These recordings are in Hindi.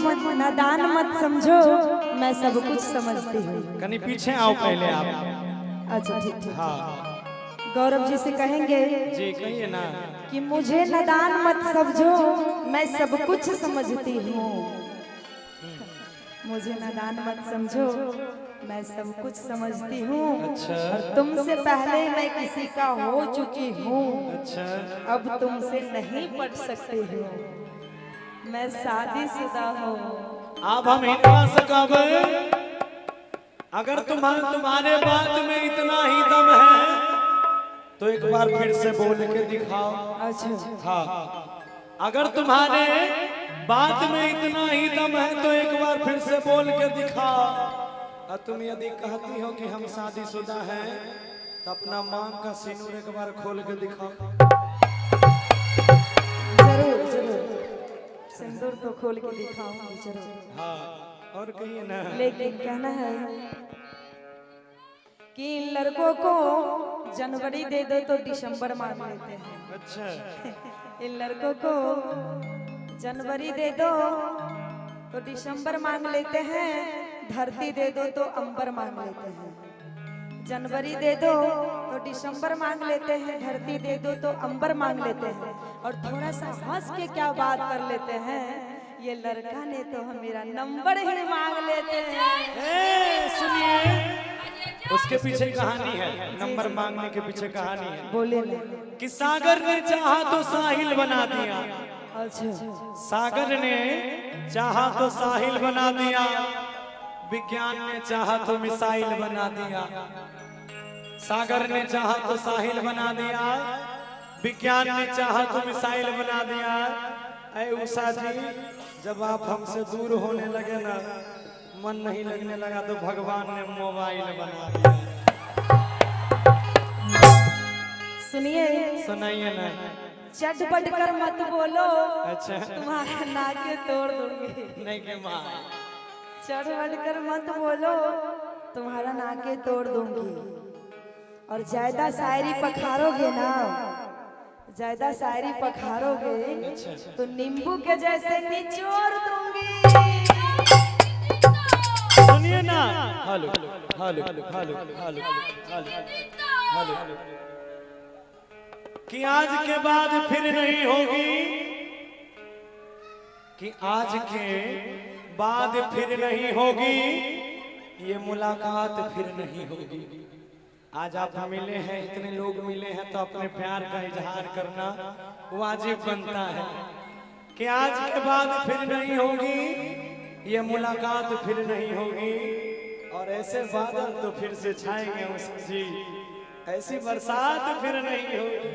नादान मत समझो, मैं सब कुछ समझती हूँ। कहीं पीछे आओ पहले आप। अच्छा ठीक ठीक। हाँ गौरव जी से कहेंगे जी, कहिए ना। कि मुझे नादान मत समझो, मैं सब कुछ समझती हूँ। मुझे नादान मत समझो, मैं सब कुछ समझती हूँ। अच्छा। और तुमसे पहले मैं किसी का हो चुकी हूँ। अच्छा। अब तुमसे नहीं पढ़ सकती हूँ, मैं शादीशुदा हूँ। आप हम हिंदवा सकब, अगर तुम्हारे बात में इतना ही दम है तो एक बार फिर से बोल के दिखाओ। अच्छा हाँ, अगर तुम्हारे बात में इतना ही दम है तो एक बार फिर से बोल के दिखाओ। और तुम यदि कहती हो कि हम शादीशुदा हैं तो अपना मांग का सिंदूर एक बार खोल के दिखाओ। जरूर जरूर, सिंदूर तो खोल के दिखाऊंगी जरूर। हाँ, और कहिए ना। लेकिन कहना है कि लड़कों को जनवरी दे दो तो दिसंबर मांग लेते हैं। अच्छा। इन लड़कों को जनवरी दे दो तो दिसंबर मांग लेते हैं, धरती दे दो तो अंबर मांग लेते हैं। जनवरी दे दो तो दिसंबर मांग लेते हैं, धरती दे दो तो अंबर मांग लेते हैं। और थोड़ा सा हंस के क्या बात कर लेते हैं, ये लड़का ने तो मेरा नंबर ही मांग लेते हैं। सुनिए, उसके पीछे कहानी है, नंबर मांगने के पीछे कहानी है। बोले ना। कि सागर ने चाहा तो साहिल बना दिया। अच्छा। सागर ने चाहा तो साहिल बना दिया, विज्ञान ने चाहा तो मिसाइल बना दिया। सागर ने चाहा तो साहिल बना दिया, विज्ञान ने चाहा तो मिसाइल बना दिया। ऐ उषा जी, जब आप हमसे दूर होने लगे ना, मन नहीं लगने लगा तो भगवान ने मोबाइल बना दिया। सुनिए, सुनाइए ना। चटपट कर मत बोलो। अच्छा। तुम्हारा नाके तोड़ दूंगी। नहीं के माँ, चटपट कर मत बोलो, तुम्हारा नाके तोड़ दूंगी। और ज्यादा शायरी पखारोगे ना, ज्यादा शायरी पखारोगे तो नींबू के जैसे निचोड़ दूंगी। सुनिए ना। Hello hello hello hello hello hello. कि आज के बाद फिर नहीं होगी, कि आज के बाद फिर नहीं होगी, ये मुलाकात फिर नहीं होगी। आज आप मिले हैं, इतने लोग मिले हैं तो अपने प्यार का इजहार करना वाजिब बनता है। कि आज के बाद फिर नहीं होगी, ये मुलाकात फिर नहीं होगी। और ऐसे बादल तो फिर से छाएंगे उषा जी, ऐसी बरसात फिर नहीं होगी।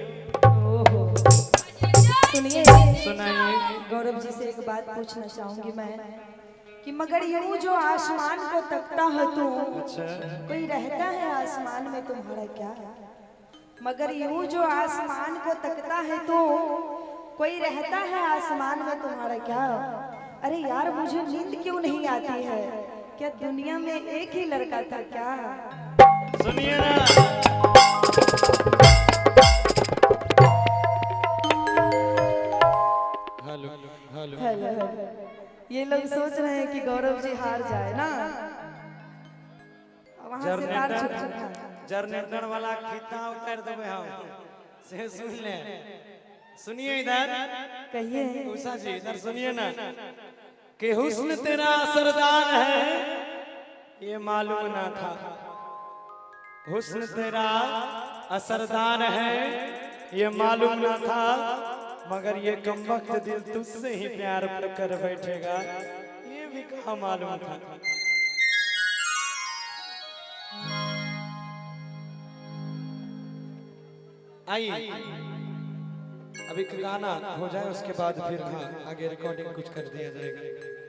सुनिए, सुनाइए। गौरव जी से एक बात पूछना चाहूंगी मैं कि मगर यूं जो आसमान को तकता है तू, अच्छा। कोई रहता है आसमान में तुम्हारा क्या? मगर यूं जो आसमान को तकता है तू, कोई रहता है आसमान में तुम्हारा क्या? अरे यार, मुझे नींद क्यों नहीं आती है? क्या दुनिया में एक ही लड़का था क्या? सुनिए ना। Hello hello hello. ये लोग सोच रहे हैं कि गौरव जी हार जाए ना, वहां से तार छूट जाए। जनरेटर वाला खिता उतार देवे हम से। सुन ले, सुनिए इधर। कहिए। उषा जी इधर सुनिए ना। कि हुस्न तेरा असरदार है ये मालूम ना था, हुस्न तेरा असरदार है ये मालूम ना था, मगर ये कमबख्त दिल तुझसे ही प्यार कर बैठेगा ये भी कहाँ मालूम था। आइए, अभी गाना हो जाए उसके बाद फिर हाँ आगे रिकॉर्डिंग कुछ कर दिया जाएगा।